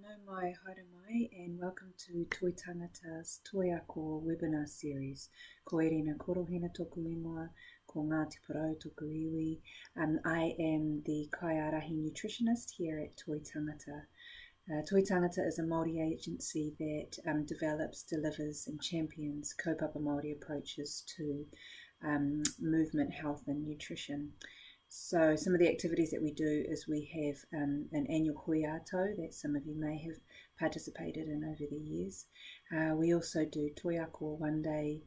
Nau mai, haere mai, and welcome to Toi Tangata's Toi Ako Webinar series. Ko Erina Korohina toku ingoa, ko Ngāti Parau toku iwi. I am the kaiarahi nutritionist here at Toi Tangata. Toi Tangata is a Māori agency that delivers and champions kaupapa Māori approaches to movement, health and nutrition. So some of the activities that we do is we have an annual hui ato that some of you may have participated in over the years. We also do Toi Ako one day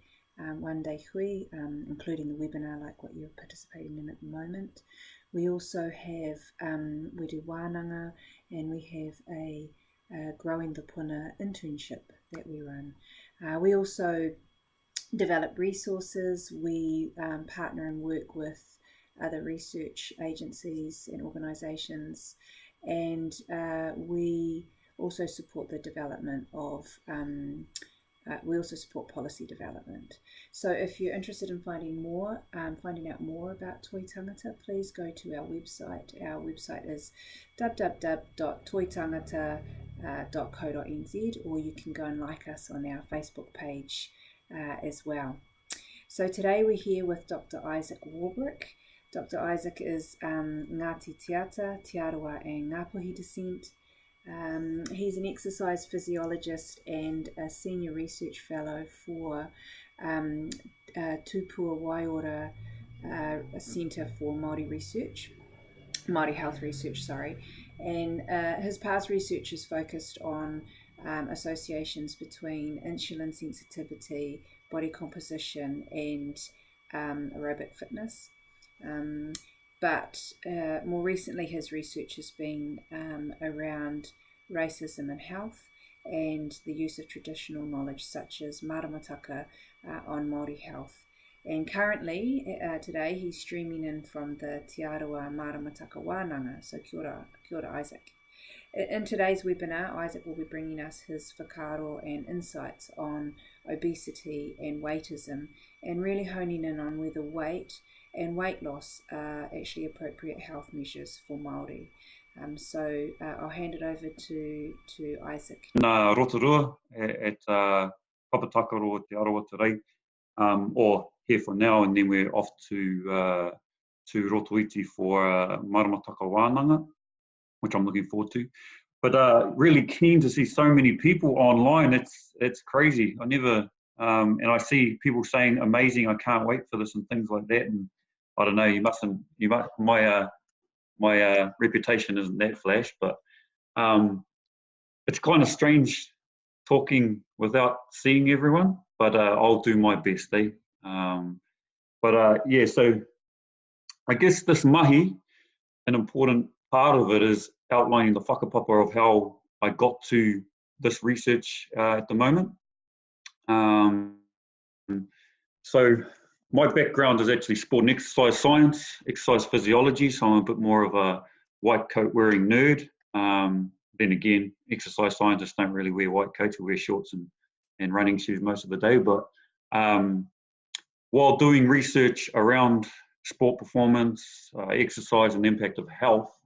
hui, including the webinar like what you're participating in at the moment. We also have, we do wānanga, and we have a Growing the Puna internship that we run. We also develop resources. We partner and work with other research agencies and organisations, and we also support the development of we also support policy development. So if you're interested in finding out more about Toi Tangata, please go to our website. Our website is www.toitangata.co.nz, or you can go and like us on our Facebook page as well. So today we're here with Dr Isaac Warbrick. Dr Isaac is Ngāti Tiata, Tiaroa and Ngāpuhi descent. He's an exercise physiologist and a senior research fellow for Tupua Waiora Centre for Māori Health Research, and his past research is focused on associations between insulin sensitivity, body composition and aerobic fitness. But more recently his research has been around racism and health and the use of traditional knowledge such as maramataka on Māori health. And currently, today, he's streaming in from the Te Aroa Maramataka Wānanga, so kia ora Isaac. In today's webinar, Isaac will be bringing us his whakaaro and insights on obesity and weightism, and really honing in on whether weight and weight loss are actually appropriate health measures for Māori. So I'll hand it over to Isaac. Nā rotorua at Papatakaro Te Aroa Terei, or here for now, and then we're off to Rotoiti for Maramataka Wānanga, which I'm looking forward to. But really keen to see so many people online. It's crazy. I never, and I see people saying amazing, I can't wait for this and things like that. And I don't know, my reputation isn't that flash, but it's kind of strange talking without seeing everyone, but I'll do my best, eh? Yeah, so I guess this mahi, an important part of it is outlining the whakapapa of how I got to this research at the moment. So my background is actually sport and exercise science, exercise physiology, so I'm a bit more of a white coat wearing nerd. Then again, exercise scientists don't really wear white coats, we wear shorts and running shoes most of the day. But while doing research around sport performance, exercise and the impact of health,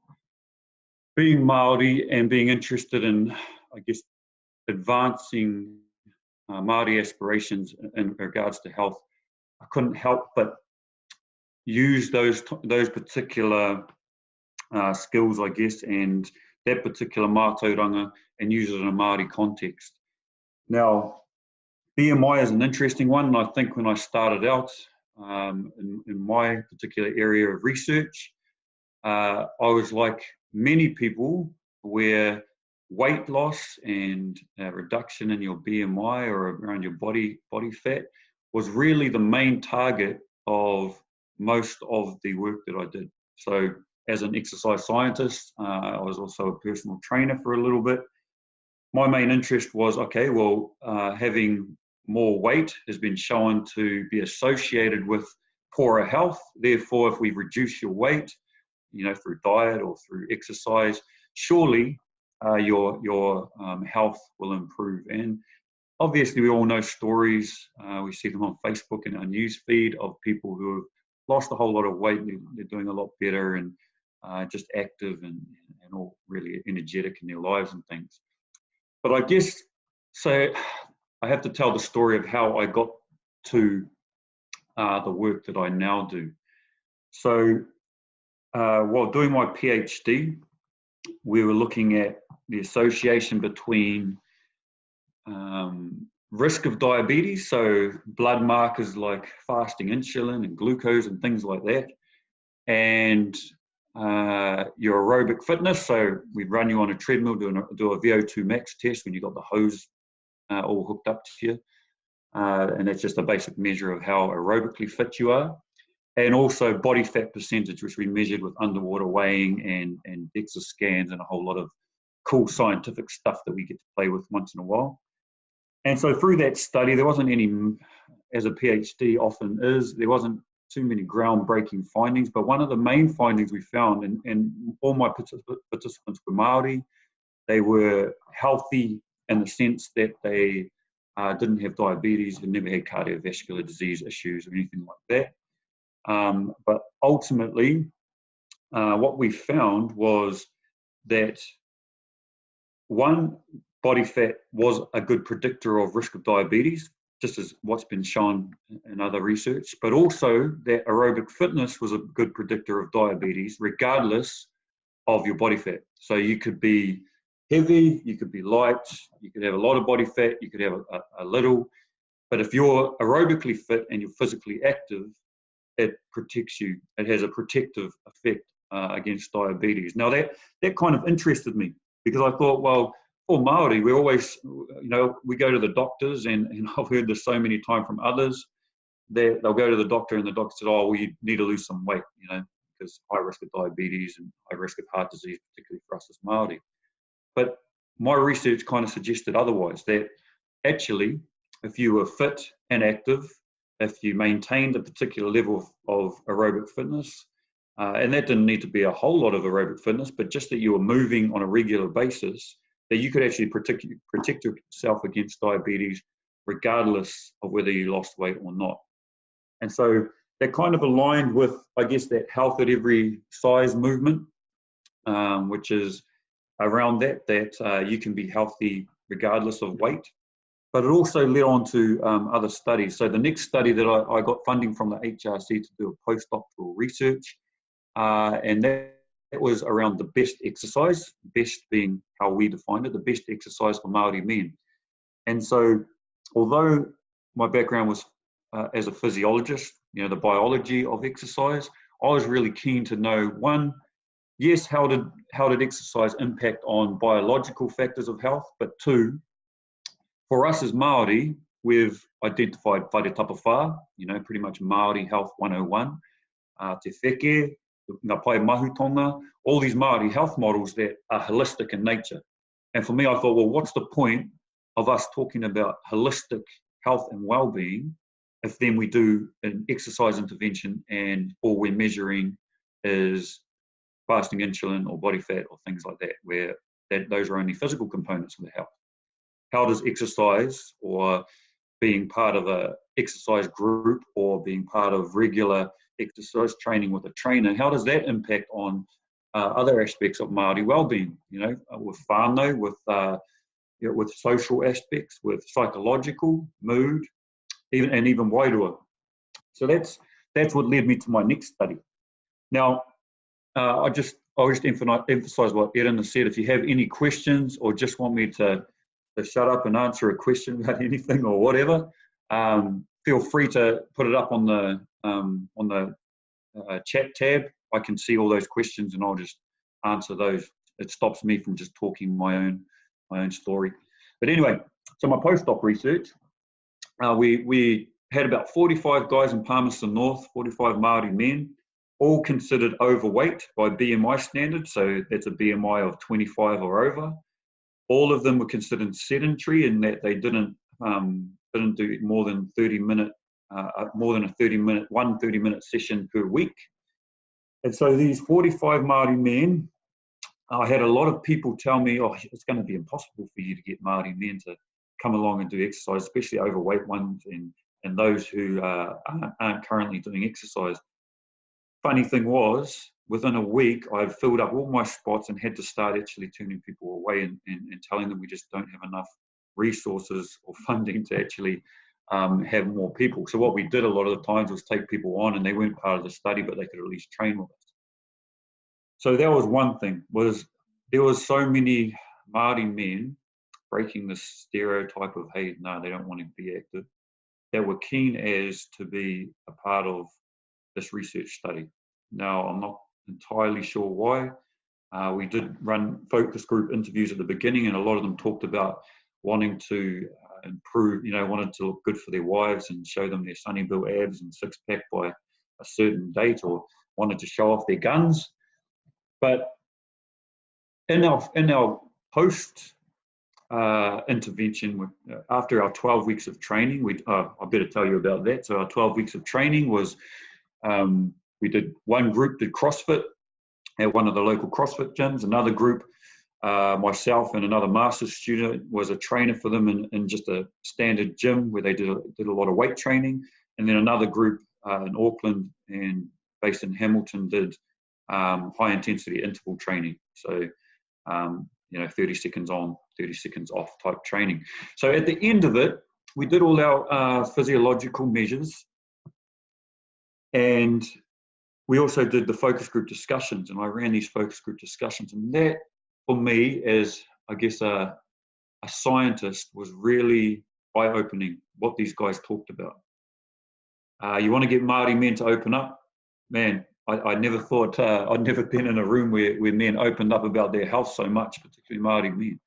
being Māori and being interested in, I guess, advancing Māori aspirations in regards to health, I couldn't help but use those particular skills, I guess, and that particular mātauranga and use it in a Māori context. Now, BMI is an interesting one, and I think when I started out in my particular area of research, I was like many people where weight loss and reduction in your BMI or around your body fat was really the main target of most of the work that I did. So as an exercise scientist, I was also a personal trainer for a little bit. My main interest was, okay, well, having more weight has been shown to be associated with poorer health. Therefore, if we reduce your weight, through diet or through exercise, surely your health will improve. And obviously, we all know stories. We see them on Facebook and our news feed of people who have lost a whole lot of weight. They're doing a lot better and just active and all really energetic in their lives and things. but I guess, so I have to tell the story of how I got to the work that I now do. So while doing my PhD, we were looking at the association between risk of diabetes, so blood markers like fasting insulin and glucose and things like that, and your aerobic fitness. So we'd run you on a treadmill, do a VO2 max test when you got the hose all hooked up to you. And that's just a basic measure of how aerobically fit you are. And also body fat percentage, which we measured with underwater weighing and DEXA scans and a whole lot of cool scientific stuff that we get to play with once in a while. And so through that study, there wasn't any, as a PhD often is, there wasn't too many groundbreaking findings, but one of the main findings we found, and all my participants were Māori, they were healthy in the sense that they didn't have diabetes and never had cardiovascular disease issues or anything like that. But ultimately, what we found was that one, body fat was a good predictor of risk of diabetes, just as what's been shown in other research, but also that aerobic fitness was a good predictor of diabetes, regardless of your body fat. So you could be heavy, you could be light, you could have a lot of body fat, you could have a little, but if you're aerobically fit and you're physically active, it protects you. It has a protective effect against diabetes. Now that kind of interested me, because I thought, well, for Māori, we always, we go to the doctors, and I've heard this so many times from others, that they'll go to the doctor and the doctor said, oh, well, you need to lose some weight, because high risk of diabetes and high risk of heart disease, particularly for us as Māori. But my research kind of suggested otherwise, that actually, if you were fit and active, if you maintained a particular level of aerobic fitness, and that didn't need to be a whole lot of aerobic fitness, but just that you were moving on a regular basis, that you could actually protect yourself against diabetes, regardless of whether you lost weight or not. And so that kind of aligned with, I guess, that health at every size movement, which is around that you can be healthy regardless of weight. But it also led on to other studies. So the next study that I got funding from the HRC to do a postdoctoral research, and that was around the best exercise, best being how we defined it, the best exercise for Māori men. And so although my background was as a physiologist, the biology of exercise, I was really keen to know, one, yes, how did exercise impact on biological factors of health, but two, for us as Māori, we've identified whare tapawha, pretty much Māori Health 101, te wheke, ngā pai mahutonga, all these Māori health models that are holistic in nature. And for me, I thought, well, what's the point of us talking about holistic health and well-being if then we do an exercise intervention and all we're measuring is fasting insulin or body fat or things like that, where those are only physical components of the health. How does exercise, or being part of an exercise group, or being part of regular exercise training with a trainer, how does that impact on other aspects of Māori well-being, with whānau, with social aspects, with psychological, mood, even wairua. So that's what led me to my next study. Now, I'll just emphasize what Erin has said. If you have any questions or just want me to shut up and answer a question about anything or whatever, feel free to put it up on the chat tab. I can see all those questions and I'll just answer those. It stops me from just talking my own story. But anyway, so my postdoc research, we had about 45 guys in Palmerston North, 45 Māori men, all considered overweight by BMI standards. So that's a BMI of 25 or over. All of them were considered sedentary in that they didn't do more than 30-minute, one 30-minute session per week. And so these 45 Māori men, I had a lot of people tell me, oh, it's going to be impossible for you to get Māori men to come along and do exercise, especially overweight ones and those who aren't currently doing exercise. Funny thing was, within a week, I'd filled up all my spots and had to start actually turning people away and telling them we just don't have enough resources or funding to actually have more people. So what we did a lot of the times was take people on and they weren't part of the study, but they could at least train with us. So that was one thing, was there was so many Māori men breaking the stereotype of, hey, no, they don't want to be active, that were keen as to be a part of this research study. Now, I'm not entirely sure why. We did run focus group interviews at the beginning, and a lot of them talked about wanting to improve, wanted to look good for their wives and show them their Sunny Bill abs and six-pack by a certain date, or wanted to show off their guns. But in our post intervention, after our 12 weeks of training, I better tell you about that. So our 12 weeks of training was, we did, one group did CrossFit at one of the local CrossFit gyms. Another group, myself and another master's student, was a trainer for them in just a standard gym where they did a lot of weight training. And then another group in Auckland and based in Hamilton did high intensity interval training. So, 30 seconds on, 30 seconds off type training. So at the end of it, we did all our physiological measures, and we also did the focus group discussions, and I ran these focus group discussions. And that, for me, as I guess a scientist, was really eye-opening what these guys talked about. You want to get Māori men to open up? Man, I never thought, I'd never been in a room where men opened up about their health so much, particularly Māori men.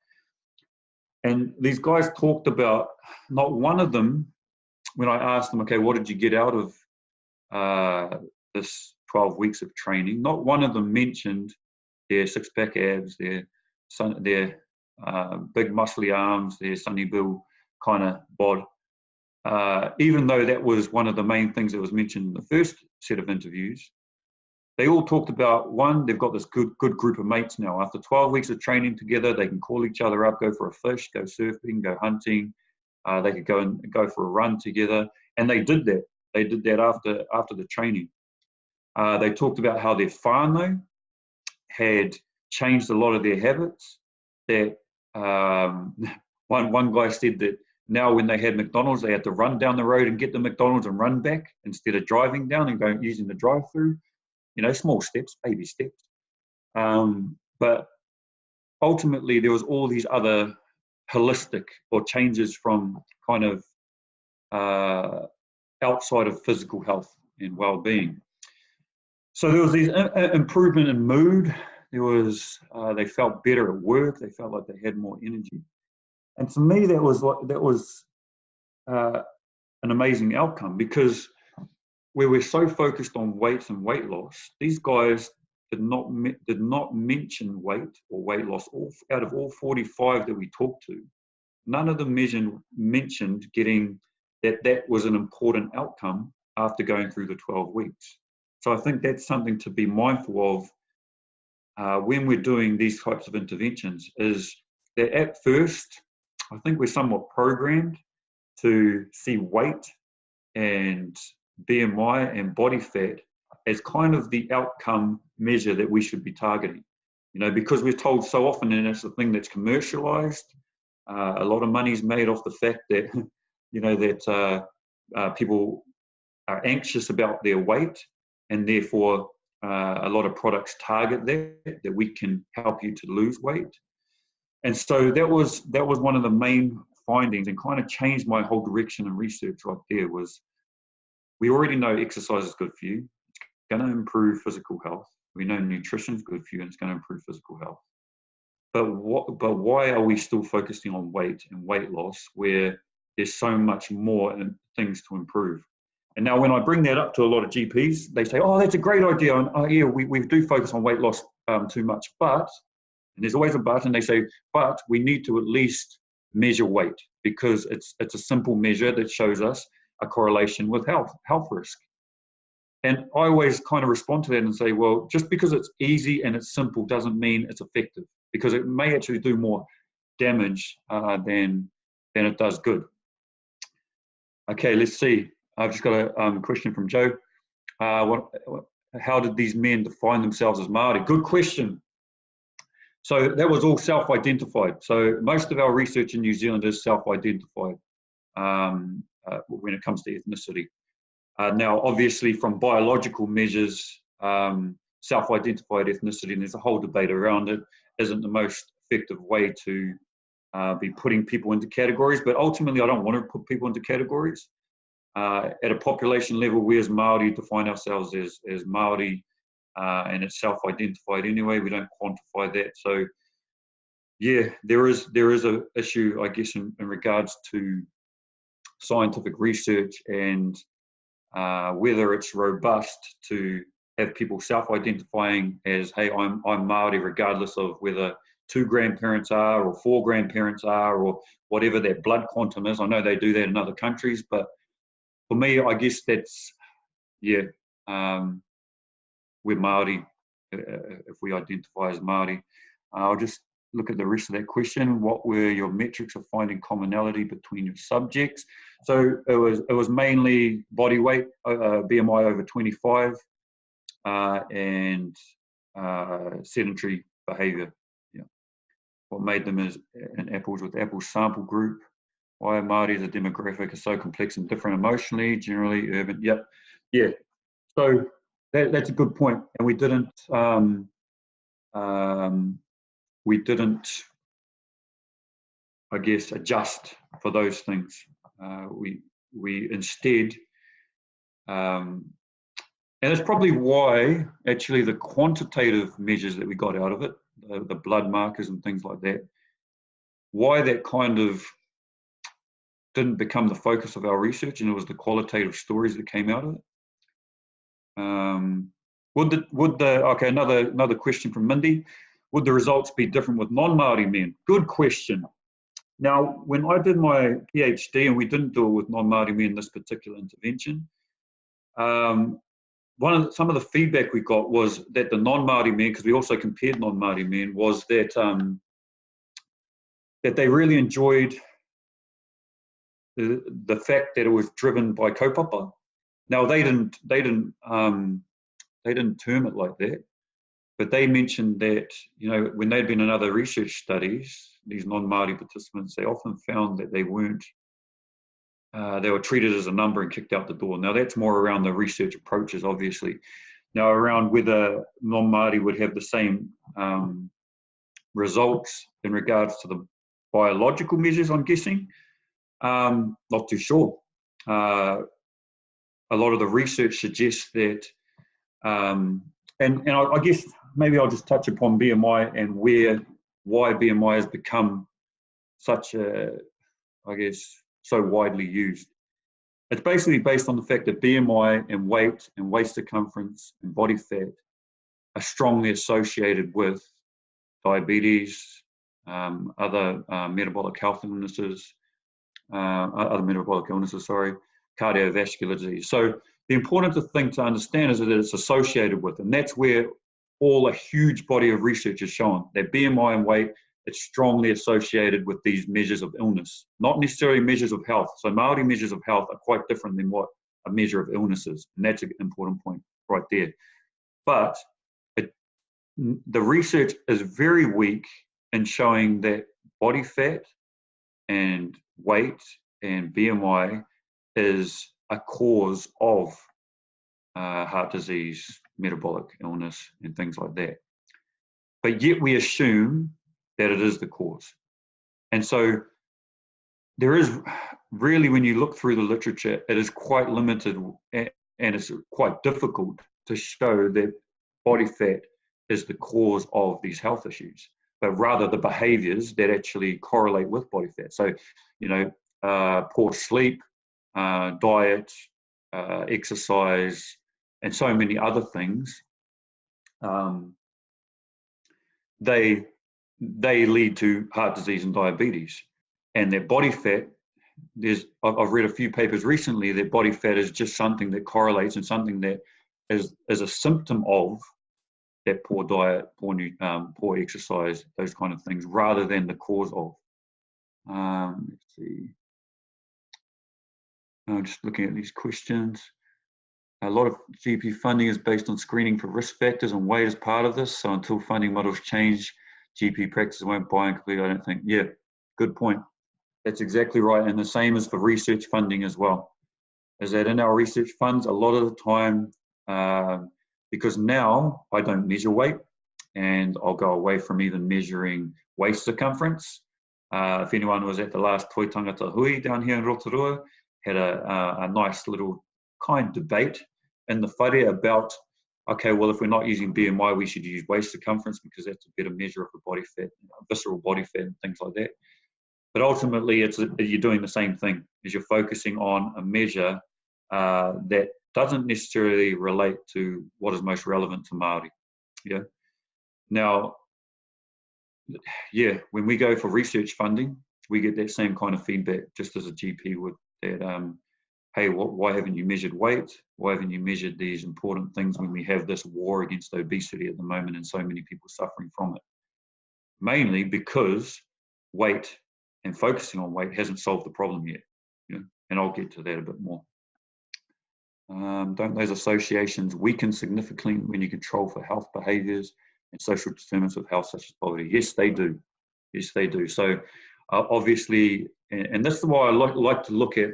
And these guys talked about, not one of them, when I asked them, okay, what did you get out of this 12 weeks of training, not one of them mentioned their six-pack abs, their big muscly arms, their Sunny Bill kind of bod. Even though that was one of the main things that was mentioned in the first set of interviews, they all talked about, one, they've got this good group of mates now. After 12 weeks of training together, they can call each other up, go for a fish, go surfing, go hunting. They could go for a run together, and they did that. They did that after the training. They talked about how their whānau had changed a lot of their habits. That one guy said that now when they had McDonald's, they had to run down the road and get the McDonald's and run back instead of driving down and going using the drive-through. Small steps, baby steps. But ultimately, there was all these other holistic or changes from kind of outside of physical health and well-being. So there was these improvement in mood. There was they felt better at work. They felt like they had more energy. And for me, that was an amazing outcome, because where we're so focused on weight and weight loss, these guys did not mention weight or weight loss. Out of all 45 that we talked to, none of them mentioned getting that was an important outcome after going through the 12 weeks. So I think that's something to be mindful of when we're doing these types of interventions, is that at first, I think we're somewhat programmed to see weight and BMI and body fat as kind of the outcome measure that we should be targeting. Because we're told so often, and it's a thing that's commercialized, a lot of money's made off the fact that, that people are anxious about their weight, and therefore a lot of products target that we can help you to lose weight. And so that was one of the main findings, and kind of changed my whole direction in research right there. Was we already know exercise is good for you. It's going to improve physical health. We know nutrition is good for you, and it's going to improve physical health. But why are we still focusing on weight and weight loss, where there's so much more things to improve? And now when I bring that up to a lot of GPs, they say, oh, that's a great idea. And yeah, we do focus on weight loss too much. But, and there's always a but, and they say, but we need to at least measure weight, because it's a simple measure that shows us a correlation with health risk. And I always kind of respond to that and say, well, just because it's easy and it's simple doesn't mean it's effective, because it may actually do more damage than it does good. Okay, let's see. I've just got a question from Joe. how did these men define themselves as Māori? Good question. So that was all self-identified. So most of our research in New Zealand is self-identified when it comes to ethnicity. Now, obviously, from biological measures, self-identified ethnicity, and there's a whole debate around it, isn't the most effective way to be putting people into categories. But ultimately, I don't want to put people into categories. At a population level, we as Māori define ourselves as Māori, and it's self-identified anyway. We don't quantify that. So, yeah, there is a issue, I guess, in regards to scientific research and whether it's robust to have people self-identifying as, hey, I'm Māori, regardless of whether 2 grandparents are or 4 grandparents are or whatever that blood quantum is. I know they do that in other countries, but for me, I guess that's, yeah, we're Māori if we identify as Māori. I'll just look at the rest of that question. What were your metrics of finding commonality between your subjects? So it was mainly body weight, BMI over 25, and sedentary behaviour. Yeah. What made them as an apples with apples sample group? Why Māori as a demographic is so complex and different emotionally, generally urban. Yep. Yeah. So that's a good point. And we didn't I guess, adjust for those things. We instead, and it's probably why actually the quantitative measures that we got out of it, the blood markers and things like that, why that kind of didn't become the focus of our research, and it was the qualitative stories that came out of it. Okay, another question from Mindy. Would the results be different with non-Māori men? Good question. Now, when I did my PhD, and we didn't do it with non-Māori men, this particular intervention, some of the feedback we got was that the non-Māori men, because we also compared non-Māori men, was that that they really enjoyed the fact that it was driven by kaupapa. Now they didn't term it like that, but they mentioned that, you know, when they'd been in other research studies, these non-Māori participants, they often found that they weren't, they were treated as a number and kicked out the door. Now that's more around the research approaches, obviously. Now around whether non-Māori would have the same results in regards to the biological measures, I'm guessing, not too sure. A lot of the research suggests that, and I guess maybe I'll just touch upon BMI and why BMI has become such a, I guess, so widely used. It's basically based on the fact that BMI and weight and waist circumference and body fat are strongly associated with diabetes, other metabolic health illnesses, cardiovascular disease. So the important thing to understand is that it's associated with, and that's where a huge body of research has shown that BMI and weight, it's strongly associated with these measures of illness, not necessarily measures of health. So Māori measures of health are quite different than what a measure of illness is, and that's an important point right there. But the research is very weak in showing that body fat and weight and BMI is a cause of heart disease, metabolic illness, and things like that. But yet we assume that it is the cause. And so there is really, when you look through the literature, it is quite limited and it's quite difficult to show that body fat is the cause of these health issues, but rather the behaviors that actually correlate with body fat. So, you know, poor sleep, diet, exercise, and so many other things, they lead to heart disease and diabetes. And their body fat, I've read a few papers recently that body fat is just something that correlates and something that is a symptom of that poor diet, poor exercise, those kind of things, rather than the cause of. Let's see. I'm just looking at these questions. A lot of GP funding is based on screening for risk factors, and weight is part of this. So until funding models change, GP practices won't buy and complete, I don't think. Yeah, good point. That's exactly right. And the same is for research funding as well. Is that in our research funds, a lot of the time, because now I don't measure weight, and I'll go away from even measuring waist circumference. If anyone was at the last Toi Tangata Hui down here in Rotorua, had a nice little kind debate in the whare about, okay, well, if we're not using BMI, we should use waist circumference because that's a better measure of the body fat, visceral body fat and things like that. But ultimately, you're doing the same thing, is you're focusing on a measure that doesn't necessarily relate to what is most relevant to Māori. Yeah. Now, yeah, when we go for research funding, we get that same kind of feedback, just as a GP would, that, hey, why haven't you measured weight? Why haven't you measured these important things when we have this war against obesity at the moment and so many people suffering from it? Mainly because weight and focusing on weight hasn't solved the problem yet. You know? And I'll get to that a bit more. Don't those associations weaken significantly when you control for health behaviours and social determinants of health, such as poverty? Yes, they do. Yes, they do. So obviously, and that's why I like to look at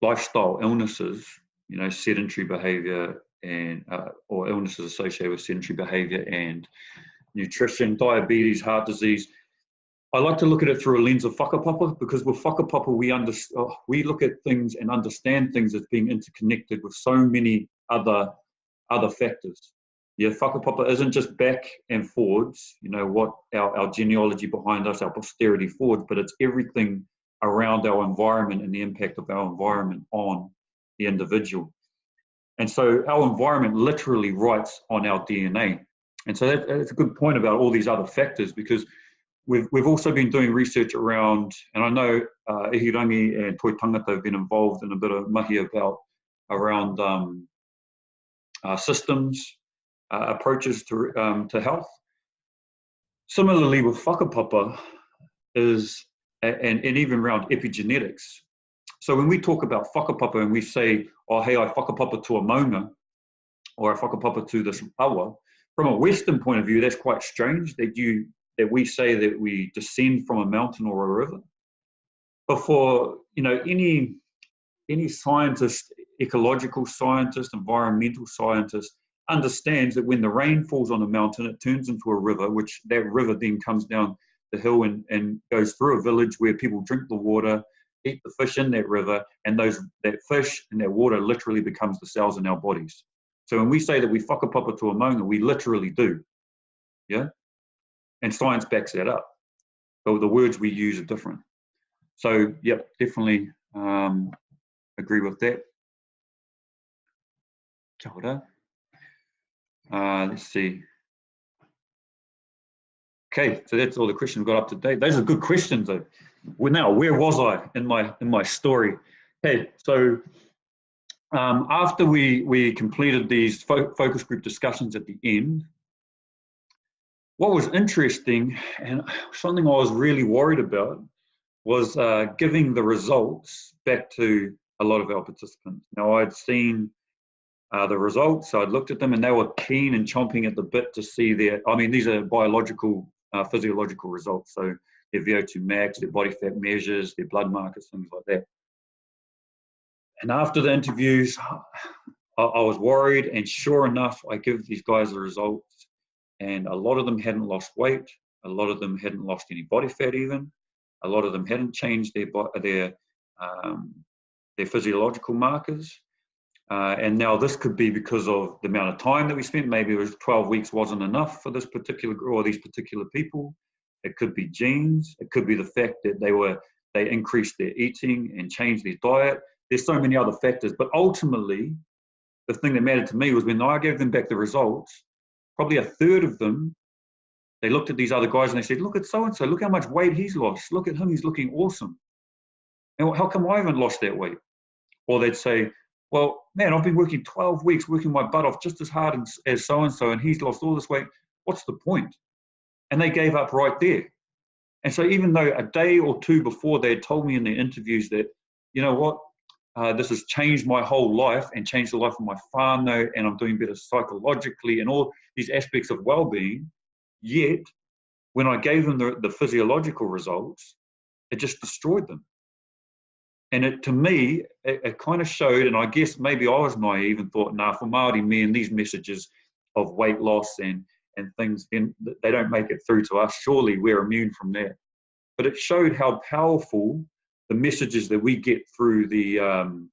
lifestyle illnesses, you know, sedentary behaviour and or illnesses associated with sedentary behaviour and nutrition, diabetes, heart disease. I like to look at it through a lens of whakapapa, because with whakapapa we look at things and understand things as being interconnected with so many other factors. Yeah, whakapapa isn't just back and forwards, you know, what our genealogy behind us, our posterity forwards, but it's everything around our environment and the impact of our environment on the individual. And so our environment literally writes on our DNA. And so that's a good point about all these other factors, because we've also been doing research around, and I know Ihirangi and Toi Tangata have been involved in a bit of mahi around systems, approaches to health. Similarly with whakapapa is, and even around epigenetics. So when we talk about whakapapa and we say, oh, hey, I whakapapa to a maunga, or I whakapapa to this awa, from a Western point of view, that's quite strange that we say that we descend from a mountain or a river. But for, you know, any scientist, ecological scientist, environmental scientist, understands that when the rain falls on a mountain, it turns into a river, which that river then comes down the hill and goes through a village where people drink the water, eat the fish in that river, and that fish and that water literally becomes the cells in our bodies. So when we say that we whakapapa to a maunga, we literally do. Yeah? And science backs that up. But the words we use are different. So, yep, definitely agree with that. Kia ora. Let's see. Okay, so that's all the questions got up to date. Those are good questions, though. Well, now, where was I in my story? Okay, so after we completed these focus group discussions at the end, what was interesting and something I was really worried about was giving the results back to a lot of our participants. Now, I'd seen the results, so I'd looked at them and they were keen and chomping at the bit to see these are biological, physiological results. So their VO2 max, their body fat measures, their blood markers, things like that. And after the interviews, I was worried, and sure enough, I give these guys the results, and a lot of them hadn't lost weight. A lot of them hadn't lost any body fat even. A lot of them hadn't changed their physiological markers. And now this could be because of the amount of time that we spent. Maybe it was 12 weeks wasn't enough for this particular or these particular people. It could be genes. It could be the fact that they increased their eating and changed their diet. There's so many other factors. But ultimately, the thing that mattered to me was when I gave them back the results, probably a third of them, they looked at these other guys and they said, look at so-and-so, look how much weight he's lost. Look at him, he's looking awesome. And how come I haven't lost that weight? Or they'd say, well, man, I've been working 12 weeks, working my butt off just as hard as so-and-so, and he's lost all this weight. What's the point? And they gave up right there. And so even though a day or two before they had told me in their interviews that, you know what, this has changed my whole life and changed the life of my whānau, and I'm doing better psychologically and all these aspects of well-being. Yet, when I gave them the physiological results, it just destroyed them. And to me, it kind of showed, and I guess maybe I was naive and thought, nah, for Māori men, these messages of weight loss and things, they don't make it through to us. Surely we're immune from that. But it showed how powerful the messages that we get through the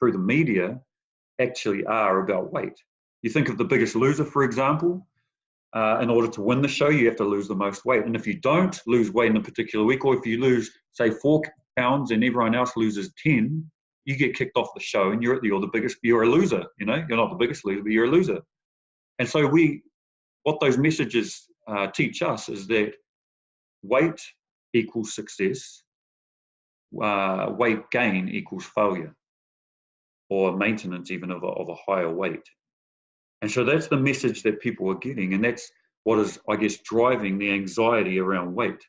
media actually are about weight. You think of The Biggest Loser, for example. In order to win the show, you have to lose the most weight. And if you don't lose weight in a particular week, or if you lose, say, 4 pounds and everyone else loses 10, you get kicked off the show and you're a loser, you know, you're not the biggest loser, but you're a loser. And so what those messages teach us is that weight equals success, weight gain equals failure, or maintenance even of a higher weight. And so that's the message that people are getting, and that's what is, I guess, driving the anxiety around weight.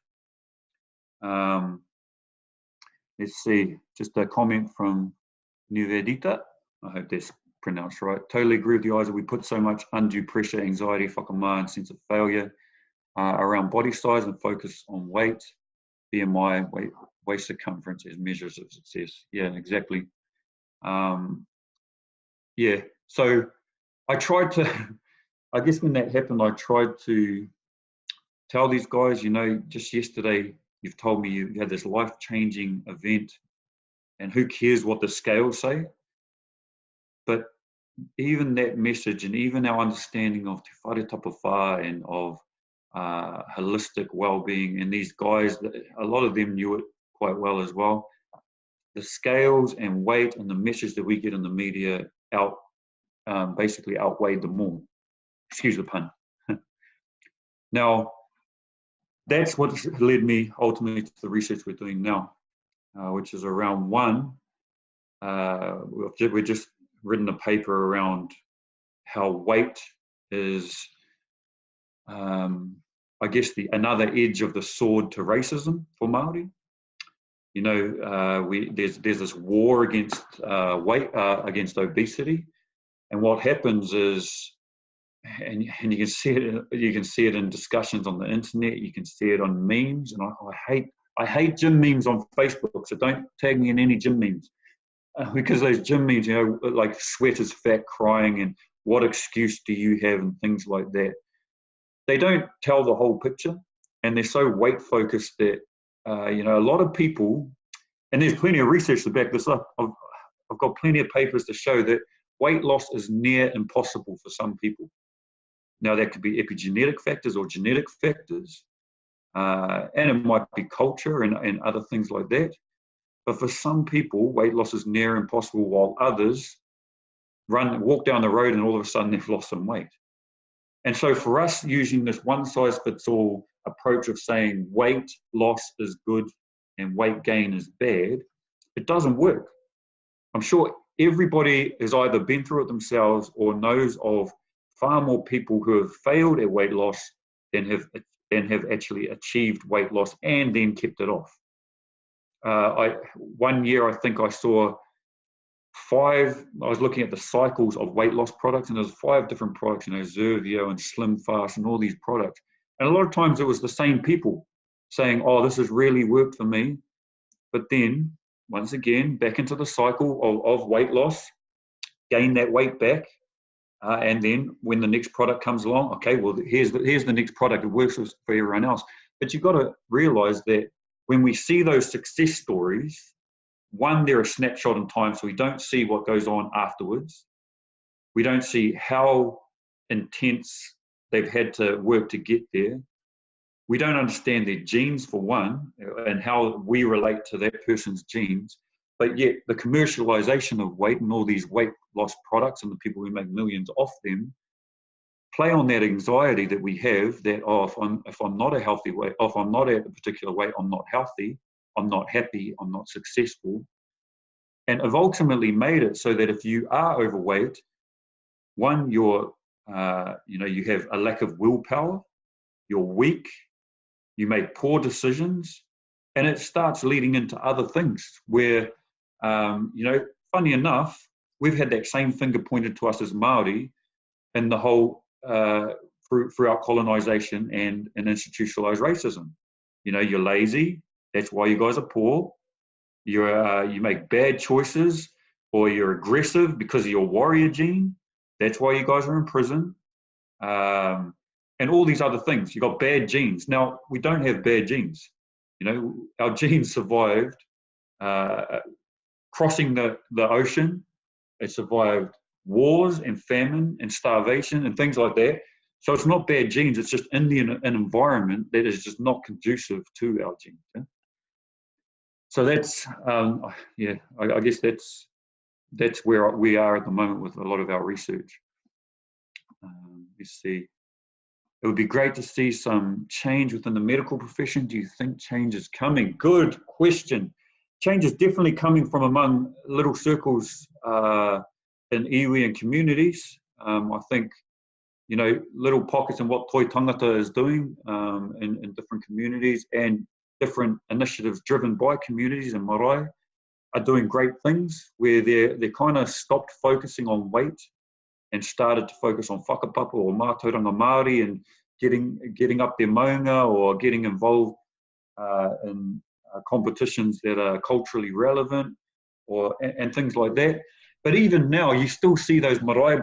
Let's see, just a comment from Nivedita. I hope that's pronounced right. Totally agree with you, Isaac. We put so much undue pressure, anxiety, whakamā, and sense of failure around body size and focus on weight, BMI, waist circumference as measures of success. Yeah, exactly. Yeah, so I tried to, I guess when that happened, I tried to tell these guys, you know, just yesterday, you've told me you had this life-changing event, and who cares what the scales say? But even that message, and even our understanding of te whare tapawhā and of holistic well-being, and these guys, a lot of them knew it quite well as well. The scales and weight and the message that we get in the media basically outweighed them all. Excuse the pun. Now, that's what led me ultimately to the research we're doing now, which is around we've just written a paper around how weight is, I guess, another edge of the sword to racism for Māori. You know, there's this war against against obesity, and what happens is, and you can see it in discussions on the internet. You can see it on memes, and I hate gym memes on Facebook. So don't tag me in any gym memes, because those gym memes, you know, like sweat is fat, crying, and what excuse do you have, and things like that. They don't tell the whole picture, and they're so weight focused that you know, a lot of people, and there's plenty of research to back this up. I've got plenty of papers to show that weight loss is near impossible for some people. Now, that could be epigenetic factors or genetic factors, and it might be culture and other things like that. But for some people, weight loss is near impossible, while others walk down the road and all of a sudden they've lost some weight. And so for us, using this one-size-fits-all approach of saying weight loss is good and weight gain is bad, it doesn't work. I'm sure everybody has either been through it themselves or knows of far more people who have failed at weight loss than have actually achieved weight loss and then kept it off. One year, I think I saw I was looking at the cycles of weight loss products, and there's 5 different products, you know, Zervio and Slim Fast and all these products. And a lot of times it was the same people saying, oh, this has really worked for me. But then, once again, back into the cycle of weight loss, gain that weight back. And then when the next product comes along, okay, well, here's the next product. It works for everyone else. But you've got to realize that when we see those success stories, one, they're a snapshot in time, so we don't see what goes on afterwards. We don't see how intense they've had to work to get there. We don't understand their genes, for one, and how we relate to that person's genes. But yet the commercialization of weight and all these weight loss products and the people who make millions off them play on that anxiety that we have that, oh, if I'm not a healthy weight, if I'm not at a particular weight, I'm not healthy, I'm not happy, I'm not successful. And have ultimately made it so that if you are overweight, one, you have a lack of willpower, you're weak, you make poor decisions, and it starts leading into other things where You know, funny enough, we've had that same finger pointed to us as Māori in the whole, throughout colonisation and institutionalised racism. You know, you're lazy, that's why you guys are poor. You make bad choices, or you're aggressive because of your warrior gene, that's why you guys are in prison. And all these other things. You got bad genes. Now, we don't have bad genes. You know, our genes survived crossing the ocean. It survived wars and famine and starvation and things like that. So it's not bad genes. It's just in an environment that is just not conducive to our genes. Yeah? So that's, yeah, I guess that's where we are at the moment with a lot of our research. Let's see. It would be great to see some change within the medical profession. Do you think change is coming? Good question. Change is definitely coming from among little circles in iwi and communities. I think, you know, little pockets in what Toi Tangata is doing in different communities, and different initiatives driven by communities and marae are doing great things, where they kind of stopped focusing on weight and started to focus on whakapapa or mātauranga Māori, and getting up their maunga, or getting involved in competitions that are culturally relevant, and things like that. But even now, you still see those marae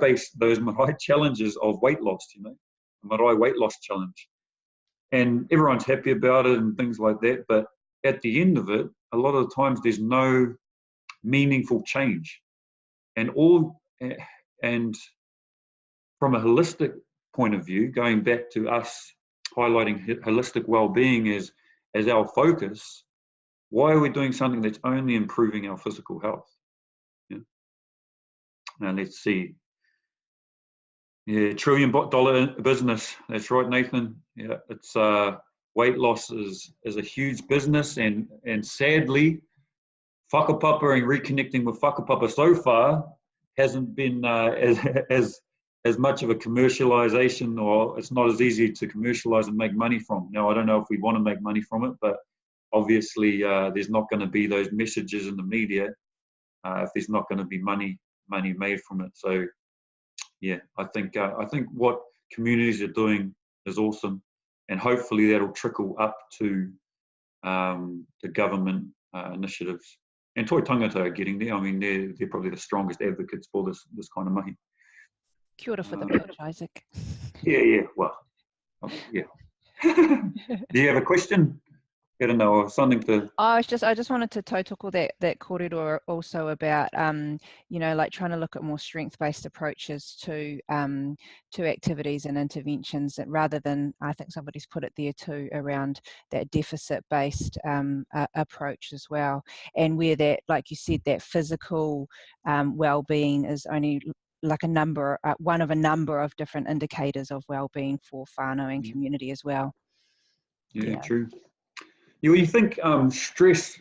challenges of weight loss, you know, the marae weight loss challenge. And everyone's happy about it and things like that. But at the end of it, a lot of the times there's no meaningful change. And from a holistic point of view, going back to us highlighting holistic well-being as our focus, why are we doing something that's only improving our physical health? Yeah. Now let's see. Yeah, $1 trillion business. That's right, Nathan. Yeah, it's weight loss is a huge business, and sadly, whakapapa and reconnecting with whakapapa so far hasn't been as much of a commercialization, or it's not as easy to commercialize and make money from. Now, I don't know if we want to make money from it, but obviously there's not going to be those messages in the media if there's not going to be money made from it. So yeah, I think what communities are doing is awesome, and hopefully that'll trickle up to the government initiatives. And Toi Tangata are getting there. I mean, they're probably the strongest advocates for this kind of money. Kia ora for the pitch, Isaac. Yeah. Well, yeah. Do you have a question? I don't know, or something to. I just wanted to tautoko that kōrero also about you know, like trying to look at more strength-based approaches to activities and interventions, rather than, I think somebody's put it there too, around that deficit-based approach as well, and where that, like you said, that physical well-being is only like one of a number of different indicators of well-being for whānau and community as well. Yeah. True. You think stress,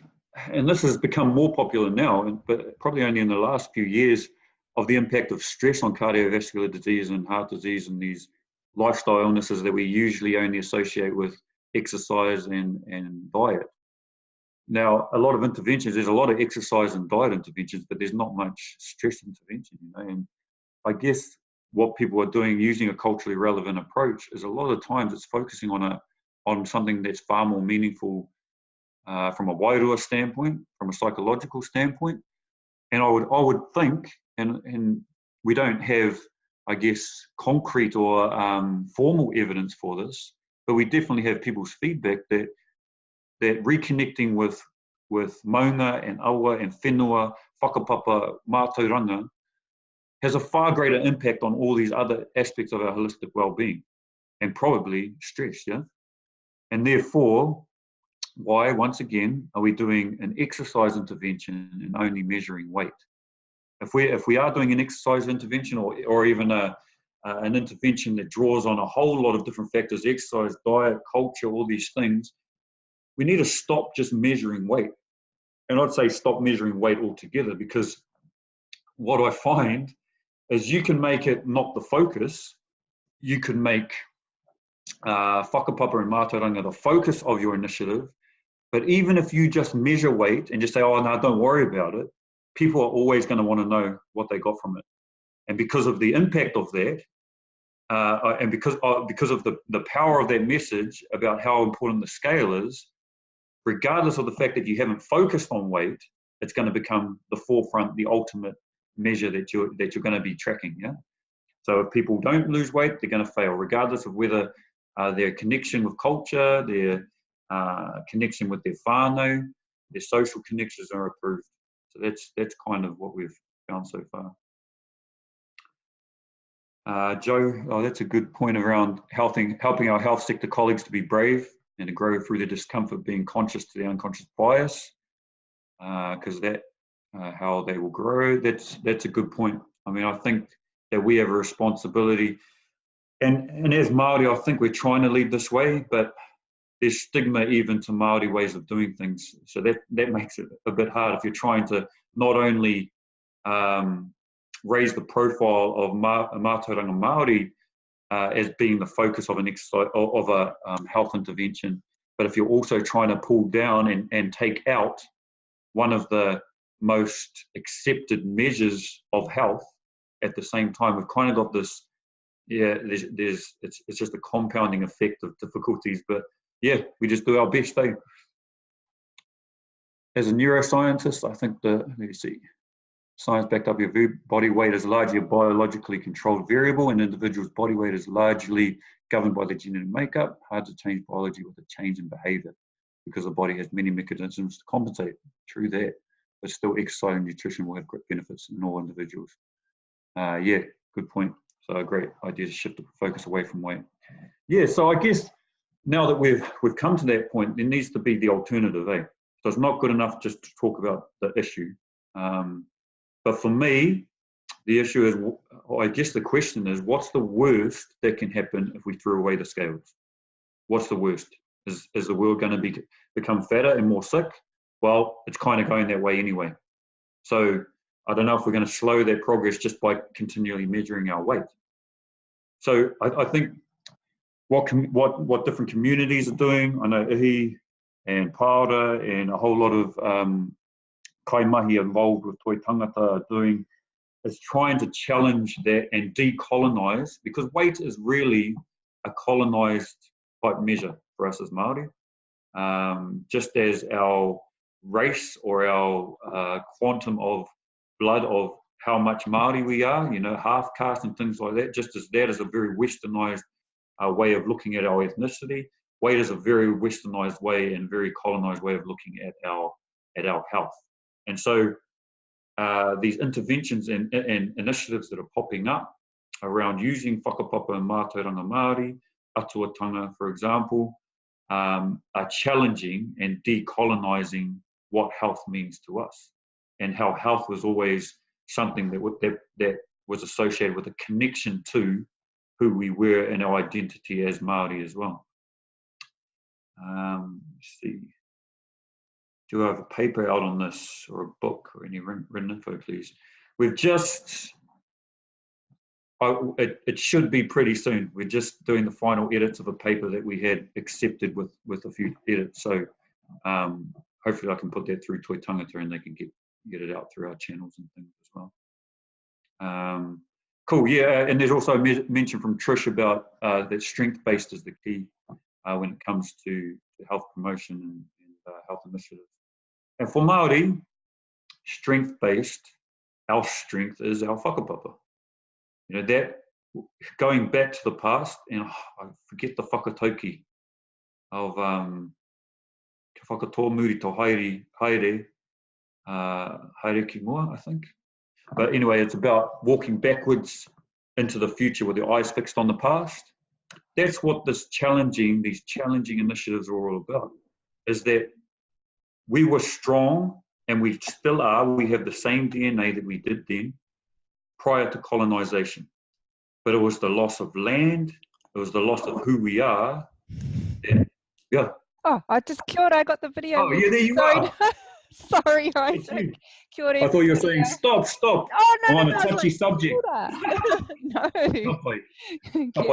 and this has become more popular now, but probably only in the last few years, of the impact of stress on cardiovascular disease and heart disease and these lifestyle illnesses that we usually only associate with exercise and diet. Now, a lot of interventions, there's a lot of exercise and diet interventions, but there's not much stress intervention, you know. And I guess what people are doing, using a culturally relevant approach, is a lot of times it's focusing on something that's far more meaningful from a wairua standpoint, from a psychological standpoint. And I would think, and we don't have, I guess, concrete or formal evidence for this, but we definitely have people's feedback that reconnecting with maunga and awa and whenua, whakapapa, mātauranga, has a far greater impact on all these other aspects of our holistic well-being, and probably stress, yeah? And therefore, why, once again, are we doing an exercise intervention and only measuring weight? If we are doing an exercise intervention, or even an intervention that draws on a whole lot of different factors, exercise, diet, culture, all these things, we need to stop just measuring weight. And I'd say stop measuring weight altogether, because what I find is you can make it not the focus. You can make whakapapa and mātauranga the focus of your initiative. But even if you just measure weight and just say, oh, no, don't worry about it, people are always going to want to know what they got from it. And because of the impact of that, and because of the power of that message about how important the scale is, regardless of the fact that you haven't focused on weight, it's going to become the forefront, the ultimate measure that you're going to be tracking. Yeah. So if people don't lose weight, they're going to fail, regardless of whether their connection with culture, their connection with their whānau, their social connections are improved. So that's kind of what we've found so far. Joe, that's a good point around helping our health sector colleagues to be brave and to grow through the discomfort, being conscious to the unconscious bias, because how they will grow. That's a good point. I mean, I think that we have a responsibility, and as Māori, I think we're trying to lead this way, but there's stigma even to Māori ways of doing things. So that makes it a bit hard if you're trying to not only raise the profile of mātauranga Māori as being the focus of an exercise of a health intervention, but if you're also trying to pull down and take out one of the most accepted measures of health at the same time, we've kind of got this. Yeah, it's just a compounding effect of difficulties, but yeah, we just do our best. As a neuroscientist, I think let me see. Science backed up your view. Body weight is largely a biologically controlled variable, and individuals' body weight is largely governed by their genetic makeup. Hard to change biology with a change in behavior because the body has many mechanisms to compensate. True that, but still exercise and nutrition will have great benefits in all individuals. Yeah, good point. So a great idea to shift the focus away from weight. Yeah, so I guess now that we've come to that point, there needs to be the alternative, So it's not good enough just to talk about the issue. But for me, the issue is, I guess the question is, what's the worst that can happen if we threw away the scales? What's the worst? Is the world going to become fatter and more sick? Well, it's kind of going that way anyway. So I don't know if we're going to slow that progress just by continually measuring our weight. So I think what different communities are doing, I know Ihi and Paora and a whole lot of kaimahi involved with Toi Tangata are doing, is trying to challenge that and decolonize, because weight is really a colonized type measure for us as Māori. Just as our race or our quantum of blood of how much Māori we are, half caste and things like that, just as that is a very westernized way of looking at our ethnicity, weight is a very westernized way and very colonized way of looking at our health. And so these interventions and initiatives that are popping up around using whakapapa and mātauranga Māori, atuatanga, for example, are challenging and decolonizing what health means to us, and how health was always something that was associated with a connection to who we were and our identity as Māori as well. Let's see. Do I have a paper out on this, or a book, or any written info, please? We've just, it should be pretty soon. We're just doing the final edits of a paper that we had accepted with a few edits. So hopefully I can put that through Toi Tangata and they can get it out through our channels and things as well. Cool, yeah, and there's also a mention from Trish about that strength-based is the key when it comes to health promotion and health initiatives. And for Māori, strength-based, our strength is our whakapapa. That, going back to the past, and I forget the whakatauki of whakatō muri tō haere ki mua, I think. But anyway, it's about walking backwards into the future with your eyes fixed on the past. That's what these challenging initiatives are all about, is that we were strong, and we still are. We have the same DNA that we did then, prior to colonisation. But it was the loss of land, it was the loss of who we are. Yeah. Oh, kia ora, I got the video. Oh, yeah, there you are. Sorry, Isaac. Kia ora, I thought you were saying stop. Oh, no, I'm no, on a touchy subject. No.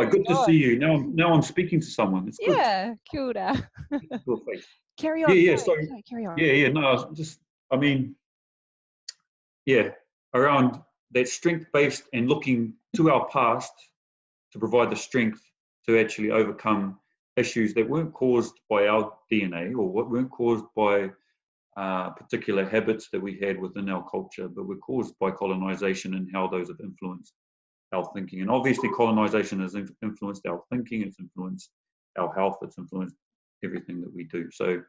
Good to see you. Now I'm speaking to someone. It's good. Yeah, kia ora. Your face. Carry on. Yeah. Sorry, carry on. Yeah. No, I mean, around that strength-based and looking to our past to provide the strength to actually overcome issues that weren't caused by our DNA or what weren't caused by particular habits that we had within our culture, but were caused by colonisation and how those have influenced our thinking. And obviously colonisation has influenced our thinking, it's influenced our health, it's influenced everything that we do. So,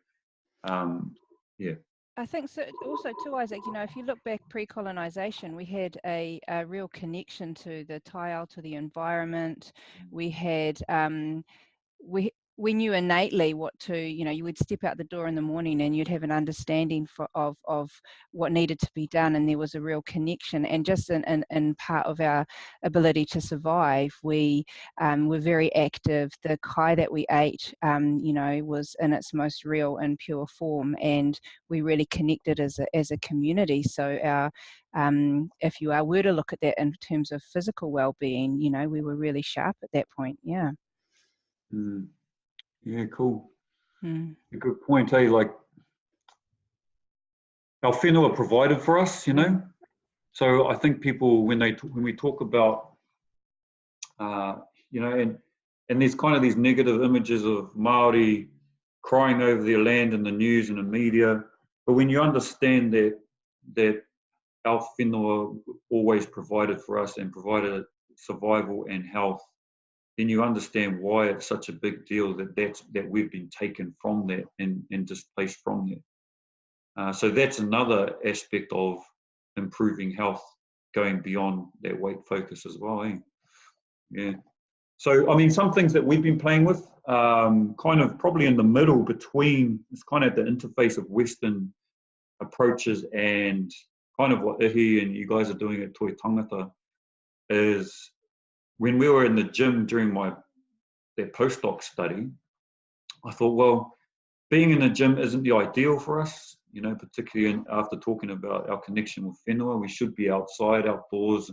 I think so. Also, too, Isaac, if you look back pre-colonisation, we had a real connection to the taiao, to the environment. We had we knew innately what to, you would step out the door in the morning and you'd have an understanding of what needed to be done, and there was a real connection. And just in part of our ability to survive, we were very active. The kai that we ate, was in its most real and pure form, and we really connected as a community. So our if you were to look at that in terms of physical well-being, we were really sharp at that point. Yeah. Yeah, cool. A good point, eh? Like, our whenua provided for us, So I think people, when we talk about, and there's kind of these negative images of Māori crying over their land in the news and the media, but when you understand that our whenua always provided for us and provided survival and health, then you understand why it's such a big deal that we've been taken from that and displaced from that. So that's another aspect of improving health, going beyond that weight focus as well. Yeah. So, I mean, some things that we've been playing with, kind of probably in the middle between, it's kind of at the interface of Western approaches and kind of what Ihi and you guys are doing at Toi Tangata, is when we were in the gym during that postdoc study, I thought, well, being in the gym isn't the ideal for us, particularly after talking about our connection with whenua. We should be outside, outdoors,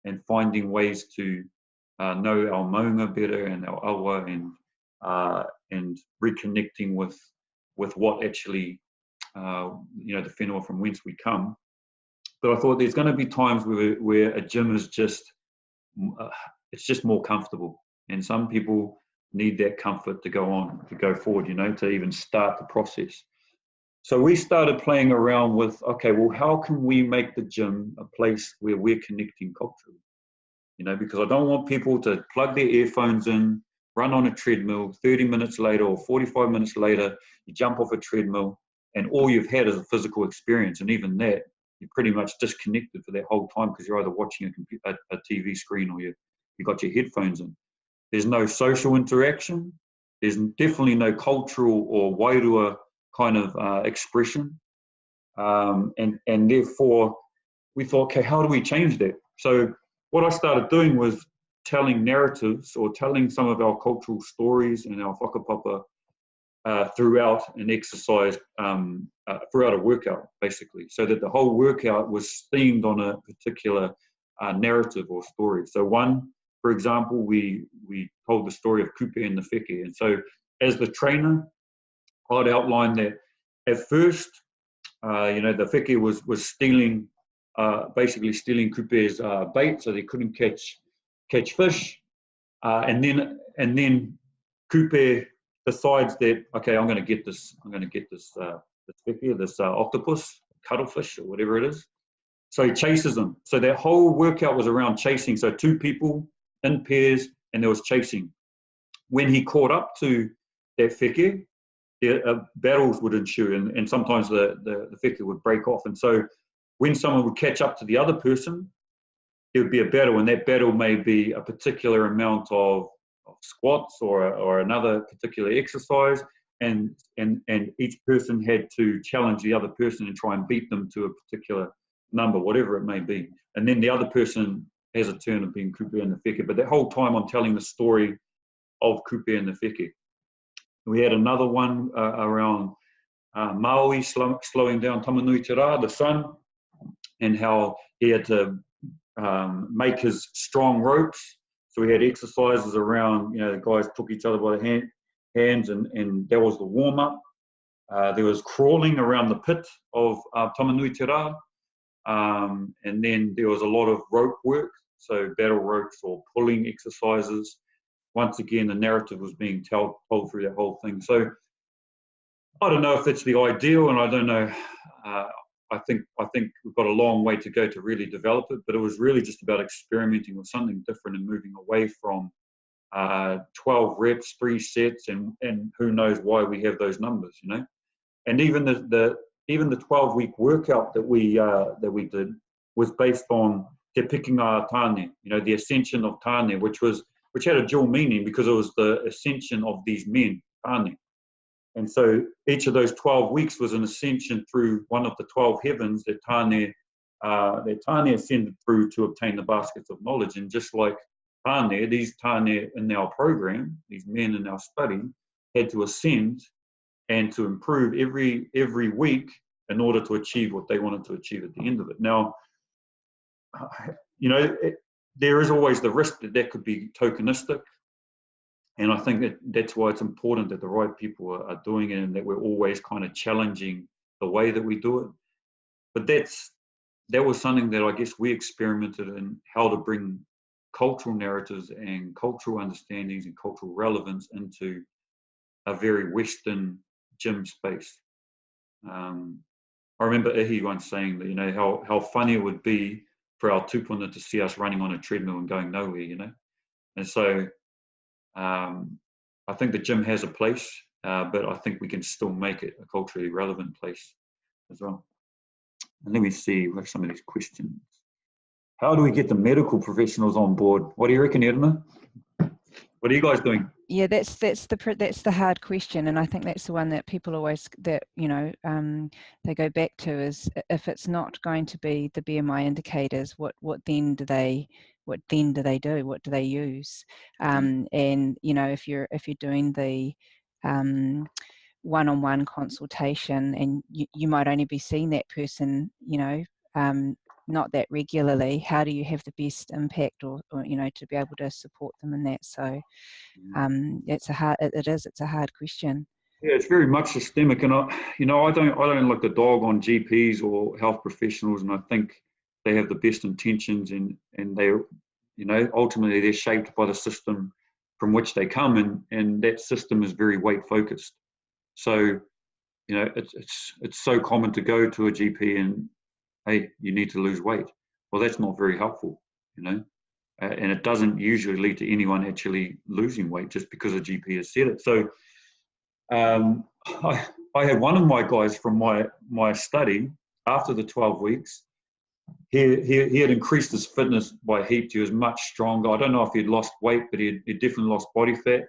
and finding ways to know our maunga better and our awa, and reconnecting with what actually, the whenua from whence we come. But I thought there's going to be times where a gym is just, it's just more comfortable, and some people need that comfort to go forward, to even start the process. So we started playing around with, okay, well, how can we make the gym a place where we're connecting culturally? Because I don't want people to plug their earphones in, run on a treadmill, 30 minutes later or 45 minutes later, you jump off a treadmill and all you've had is a physical experience, and even that, you're pretty much disconnected for that whole time because you're either watching a TV screen or you got your headphones in. There's no social interaction. There's definitely no cultural or wairua kind of expression. And therefore, we thought, okay, how do we change that? So what I started doing was telling narratives or telling some of our cultural stories and our whakapapa throughout an exercise, throughout a workout, basically, so that the whole workout was themed on a particular narrative or story. So one, for example, we told the story of Kupe and the wheke. And so as the trainer, I'd outline that at first, the wheke was stealing, basically stealing Kupe's bait, so they couldn't catch fish. And then Kupe decides that, okay, I'm going to get this wheke, this octopus, cuttlefish, or whatever it is. So he chases them. So that whole workout was around chasing. So two people in pairs, and there was chasing. When he caught up to that wheke, battles would ensue, and sometimes the wheke would break off. And so when someone would catch up to the other person, there would be a battle, and that battle may be a particular amount of squats or another particular exercise, and each person had to challenge the other person and try and beat them to a particular number, whatever it may be. And then the other person has a turn of being Kupe and the wheke. But that whole time I'm telling the story of Kupe and the wheke. We had another one around Maui slowing down Tamanui Te Rā, the sun, and how he had to make his strong ropes. So we had exercises around, the guys took each other by the hands, and that was the warm-up. There was crawling around the pit of Tamanui Te Rā. And then there was a lot of rope work, so battle ropes or pulling exercises. Once again, the narrative was being told through that whole thing. So I don't know if that's the ideal, and I don't know. I think we've got a long way to go to really develop it, but it was really just about experimenting with something different and moving away from 12 reps, 3 sets, and who knows why we have those numbers, you know. And even the 12-week workout that we did was based on Te Pikinga Tāne, you know, the ascension of Tāne, which had a dual meaning because it was the ascension of these men, Tāne. And so each of those 12 weeks was an ascension through one of the 12 heavens that Tāne ascended through to obtain the baskets of knowledge. And just like Tāne, these Tāne in our program, these men in our study, had to ascend and to improve every week in order to achieve what they wanted to achieve at the end of it. Now, you know, there is always the risk that could be tokenistic. And I think that's why it's important that the right people are doing it and that we're always kind of challenging the way that we do it. But that was something that I guess we experimented in, how to bring cultural narratives and cultural understandings and cultural relevance into a very Western gym space. I remember Ihi once saying that, you know, how funny it would be for our tupuna to see us running on a treadmill and going nowhere, you know. And so I think the gym has a place, but I think we can still make it a culturally relevant place as well. And let me see what are some of these questions. How do we get the medical professionals on board? What do you reckon, Edna? What are you guys doing? Yeah, that's the hard question, and I think that's the one that people always they go back to is, if it's not going to be the BMI indicators, what then do they do? What do they use? And you know, if you're doing the one-on-one consultation, and you might only be seeing that person, you know, not that regularly, how do you have the best impact or you know, to be able to support them in that? So it's a hard question. Yeah, it's very much systemic, and I don't like the dog on GPs or health professionals, and I think they have the best intentions, and they, you know, ultimately they're shaped by the system from which they come, and that system is very weight focused. So, you know, it's so common to go to a GP and, hey, you need to lose weight. Well, that's not very helpful, you know, and it doesn't usually lead to anyone actually losing weight just because a GP has said it. So I had one of my guys from my study after the 12 weeks. He had increased his fitness by heaps. He was much stronger. I don't know if he'd lost weight, but he definitely lost body fat.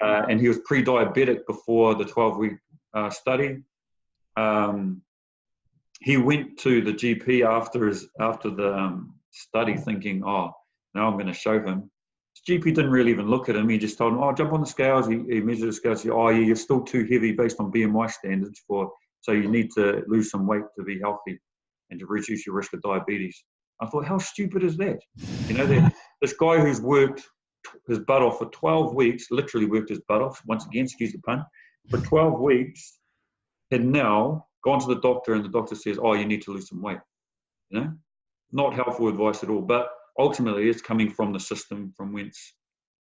And he was pre-diabetic before the 12-week study. He went to the GP after the study thinking, oh, now I'm going to show him. His GP didn't really even look at him. He just told him, oh, jump on the scales. He measured the scales. He said, oh, yeah, you're still too heavy based on BMI standards, so you need to lose some weight to be healthy and to reduce your risk of diabetes. I thought, how stupid is that? You know, this guy who's worked his butt off for 12 weeks, literally worked his butt off, once again, excuse the pun, for 12 weeks, had now gone to the doctor, and the doctor says, oh, you need to lose some weight. You know, not helpful advice at all, but ultimately it's coming from the system from whence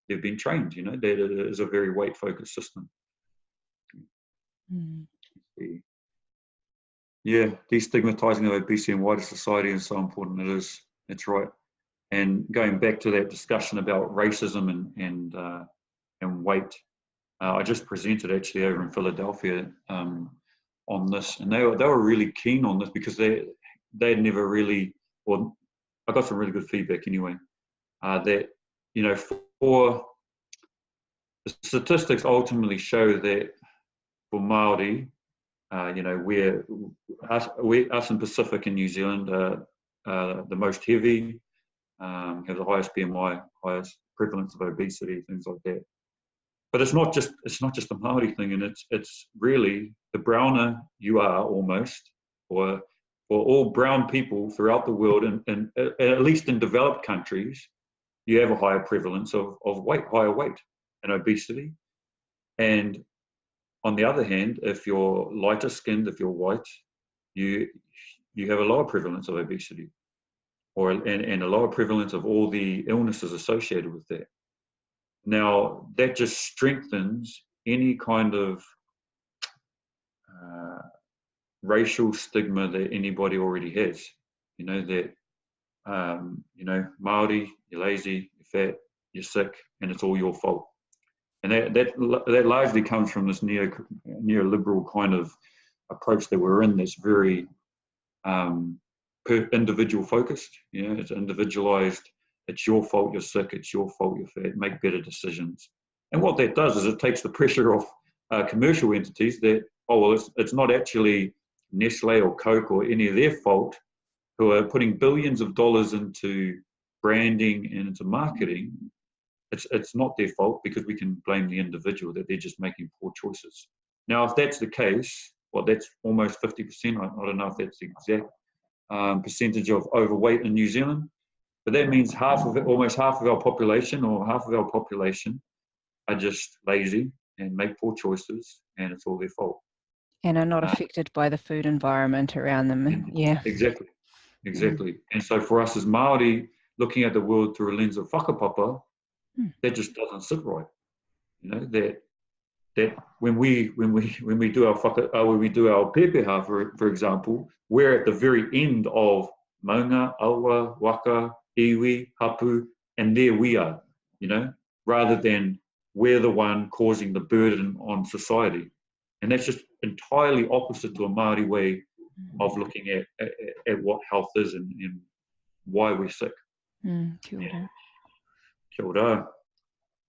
they've been trained, you know, that it is a very weight focused system. Yeah, destigmatizing of obesity in wider society is so important. It is. It's right. And going back to that discussion about racism and weight, I just presented actually over in Philadelphia on this, and they were really keen on this because they'd never really, well, I got some really good feedback anyway. That, you know, for the statistics ultimately show that for Māori, you know, we're us in Pacific and New Zealand are the most heavy, have the highest BMI, highest prevalence of obesity, things like that. But it's not just a Māori thing, and it's really the browner you are almost, or for all brown people throughout the world, and at least in developed countries, you have a higher prevalence of higher weight and obesity. And on the other hand, if you're lighter skinned, if you're white, you you have a lower prevalence of obesity, and a lower prevalence of all the illnesses associated with that. Now, that just strengthens any kind of racial stigma that anybody already has. You know, that, Māori, you're lazy, you're fat, you're sick, and it's all your fault. And that largely comes from this neoliberal kind of approach that we're in, that's very individual focused. You know, it's individualized. It's your fault you're sick. It's your fault you're fat. Make better decisions. And what that does is it takes the pressure off commercial entities that, it's not actually Nestle or Coke or any of their fault, who are putting billions of dollars into branding and into marketing. It's not their fault, because we can blame the individual, that they're just making poor choices. Now, if that's the case, that's almost 50%. I don't know if that's the exact percentage of overweight in New Zealand, but that means almost half of our population, are just lazy and make poor choices, and it's all their fault. And are not affected by the food environment around them. Yeah. Exactly. And so for us as Māori, looking at the world through a lens of whakapapa, that just doesn't sit right. You know, that when we do our pepeha, for example, we're at the very end of maunga, awa, waka, iwi, hapu, and there we are, you know, rather than we're the one causing the burden on society. And that's just entirely opposite to a Māori way of looking at what health is and why we're sick. Kia ora. Kia ora.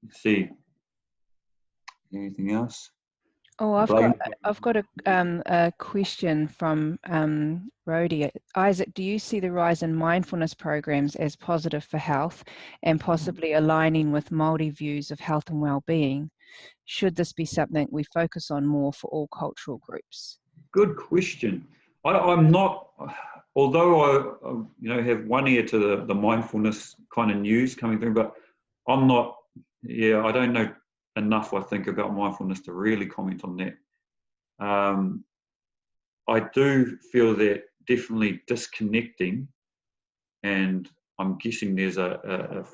Let's see. Anything else? Oh, I've got a question from Rhodey. Isaac, do you see the rise in mindfulness programs as positive for health and possibly aligning with Māori views of health and well-being? Should this be something we focus on more for all cultural groups? Good question. I'm not, although I have one ear to the mindfulness kind of news coming through, but I'm not, I don't know enough, I think, about mindfulness to really comment on that. I do feel that definitely disconnecting, and I'm guessing there's a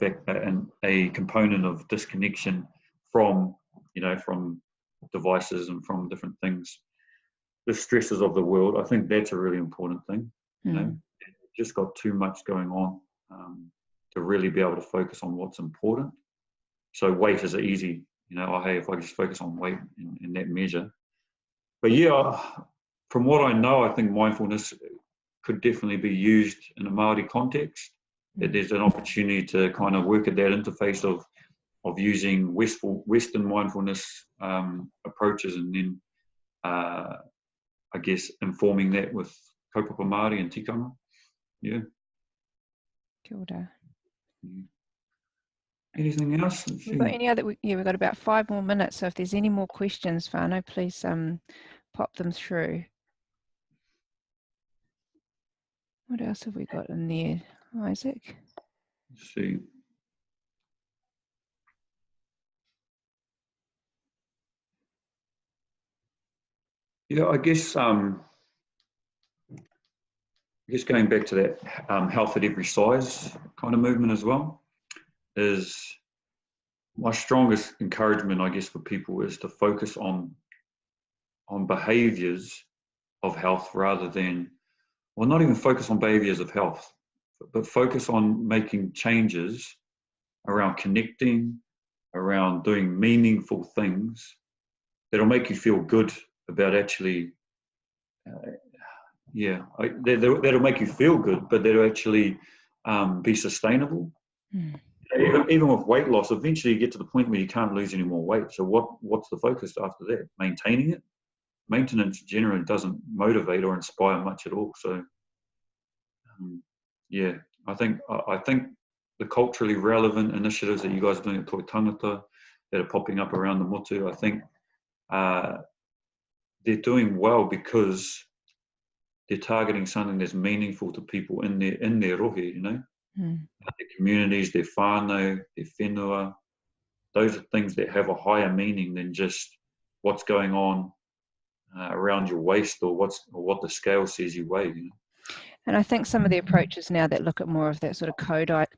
component of disconnection from devices and from different things, the stresses of the world. I think that's a really important thing. You know, just got too much going on to really be able to focus on what's important. So weight is easy. If I just focus on weight in that measure. But from what I know, I think mindfulness could definitely be used in a Māori context. That there's an opportunity to kind of work at that interface of using Western mindfulness approaches, and then I guess informing that with kaupapa Māori and tikanga. Yeah. Kia ora. Anything else? We've got any other? We've got about 5 more minutes. So if there's any more questions, Whānau, please pop them through. What else have we got in there, Isaac? Let's see. Yeah, I guess going back to that health at every size kind of movement as well, is my strongest encouragement, I guess, for people is to focus on behaviours of health rather than, well, not even focus on behaviours of health, but focus on making changes around connecting, around doing meaningful things that'll make you feel good about actually, that'll make you feel good, but that'll actually be sustainable. Even with weight loss, eventually you get to the point where you can't lose any more weight. So what's the focus after that? Maintaining it? Maintenance generally doesn't motivate or inspire much at all. So I think the culturally relevant initiatives that you guys are doing at Toi Tangata that are popping up around the motu, I think they're doing well because they're targeting something that's meaningful to people in their rohe, their communities, their whānau, their whenua. Those are things that have a higher meaning than just what's going on around your waist or what the scale says you weigh. And I think some of the approaches now that look at more of that sort of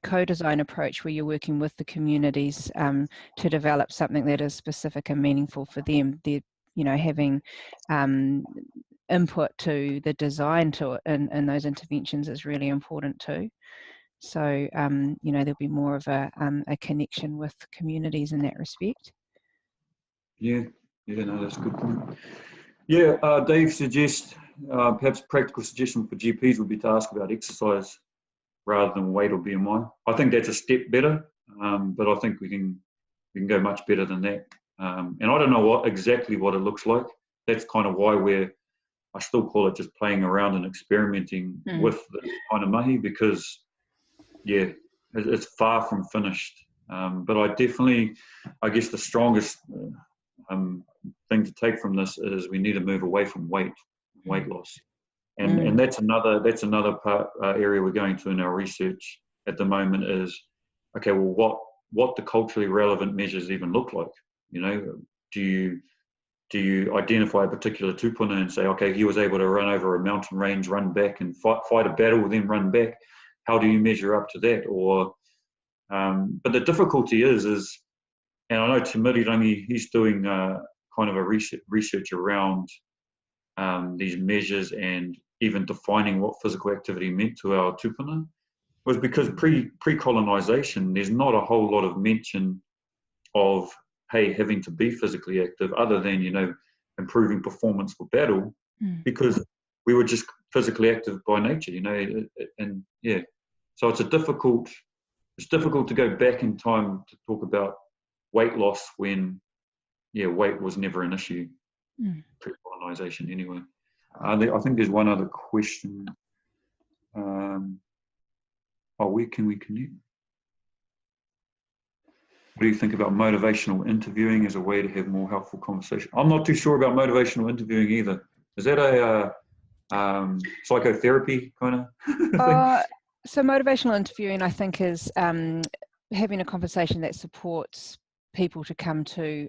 co-design approach, where you're working with the communities to develop something that is specific and meaningful for them. They're, you know, having input to the design to it in those interventions is really important too. So, you know, there'll be more of a connection with communities in that respect. Yeah, no, that's a good point. Yeah, Dave suggests perhaps practical suggestion for GPs would be to ask about exercise rather than weight or BMI. I think that's a step better, but I think we can go much better than that. And I don't know exactly what it looks like. That's kind of why I still call it just playing around and experimenting with this kind of mahi, because yeah, it's far from finished. But I guess the strongest thing to take from this is we need to move away from weight loss, and that's another part area we're going to in our research at the moment is, okay, well, what the culturally relevant measures even look like. You know, do you identify a particular tupuna and say, okay, he was able to run over a mountain range, run back and fight a battle, then run back? How do you measure up to that? Or but the difficulty is, and I know Te Mirirangi, he's doing kind of a research around these measures and even defining what physical activity meant to our tupuna, was because pre-colonisation, there's not a whole lot of mention of, hey, having to be physically active, other than, you know, improving performance for battle, because we were just physically active by nature, you know, and yeah. So it's difficult to go back in time to talk about weight loss when, yeah, weight was never an issue, pre-colonisation anyway. I think there's one other question. Where can we connect? What do you think about motivational interviewing as a way to have more helpful conversation? I'm not too sure about motivational interviewing either. Is that a psychotherapy kind of thing? So motivational interviewing, I think, is having a conversation that supports people to come to,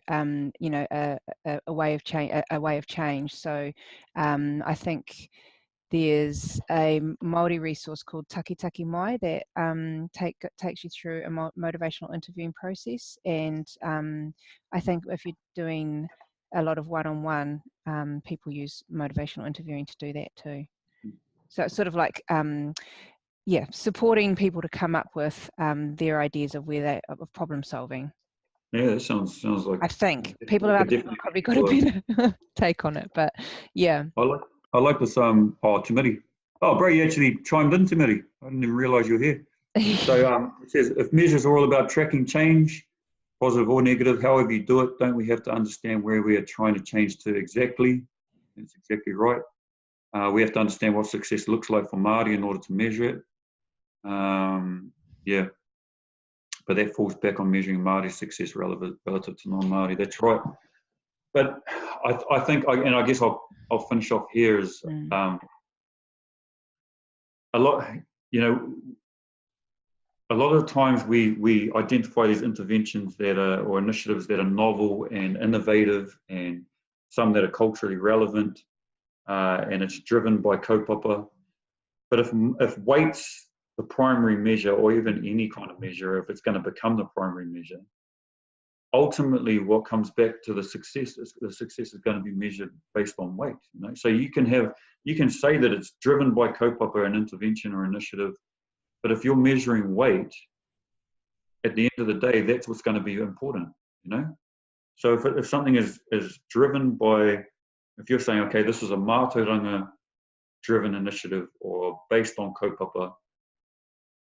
you know, a way of change. So I think there's a Māori resource called Taki Taki Mai that takes you through a motivational interviewing process. And I think if you're doing a lot of one-on-one, people use motivational interviewing to do that too. So it's sort of like, yeah, supporting people to come up with their ideas of of problem solving. Yeah, that sounds like. I think people have probably got a better take on it, but yeah. I like this. Te Miri. Oh, bro, you actually chimed in, Te Miri. I didn't even realise you were here. So it says, if measures are all about tracking change, positive or negative, however you do it, don't we have to understand where we are trying to change to exactly? That's exactly right. We have to understand what success looks like for Māori in order to measure it. Yeah, but that falls back on measuring Māori success relative to non-Māori. That's right. But I think, and I guess I'll finish off here, is a lot, you know, a lot of the times we identify these interventions or initiatives that are novel and innovative, and some that are culturally relevant, and it's driven by kaupapa. But if weight's the primary measure, or even any kind of measure, if it's going to become the primary measure, ultimately what comes back to the success is going to be measured based on weight. You know? So you can say that it's driven by kaupapa, an intervention or initiative, but if you're measuring weight, at the end of the day, that's what's going to be important. You know, so if something is driven by, if you're saying, okay, this is a mātauranga driven initiative or based on kaupapa,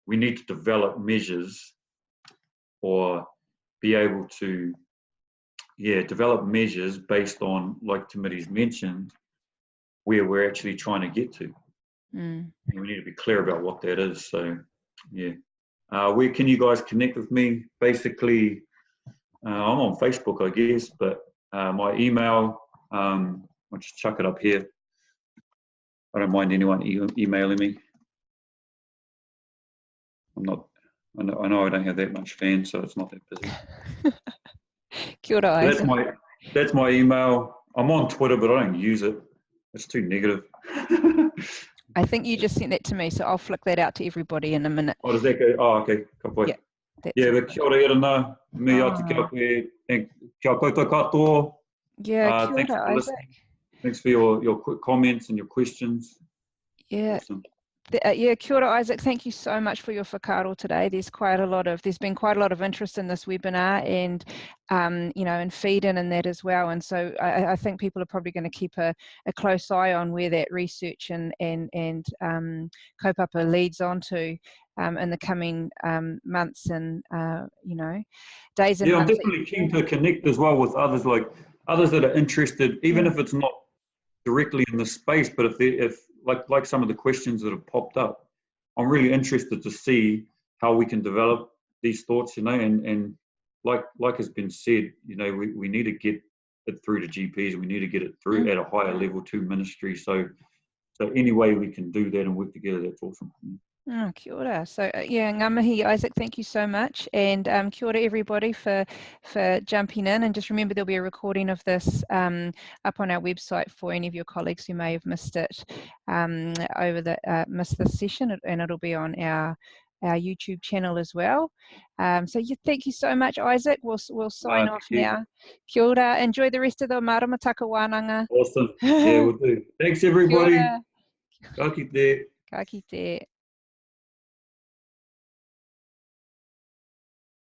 we need to develop measures, or be able to, develop measures based on, like Te Miri's mentioned, where we're actually trying to get to. And we need to be clear about what that is. So, yeah. Where can you guys connect with me? Basically, I'm on Facebook, I guess, but my email, I'll just chuck it up here. I don't mind anyone emailing me. I know I don't have that much fans, so it's not that busy. Kia ora, Isaac. That's my email. I'm on Twitter, but I don't use it. It's too negative. I think you just sent that to me, so I'll flick that out to everybody in a minute. Oh, does that go? Oh, okay. Yeah, But kia ora e rana, me ati kia koe, and kia koutou katoa. Yeah, kia Thanks ora, for Isaac. listening. Thanks for your quick comments and your questions. Yeah. Awesome. Yeah, kia ora, Isaac. Thank you so much for your whakaaro today. There's been quite a lot of interest in this webinar, and and feed in that as well. And so I think people are probably going to keep a close eye on where that research and kaupapa leads on to in the coming months and days and months. I'm definitely keen to connect as well with others, like others that are interested, even if it's not directly in the space, but if like some of the questions that have popped up, I'm really interested to see how we can develop these thoughts, and like has been said, we need to get it through to GPs, and we need to get it through at a higher level to ministry. So any way we can do that and work together, that's awesome. Oh, kia ora. So ngā mihi, Isaac, thank you so much, and kia ora everybody for jumping in. And just remember, there'll be a recording of this up on our website for any of your colleagues who may have missed it missed this session, and it'll be on our YouTube channel as well. So thank you so much, Isaac. We'll sign off now. Kia ora. Enjoy the rest of the maramataka wānanga. Awesome. Yeah, we'll do. Thanks everybody. Kia ora. Ka kite. Ka kite.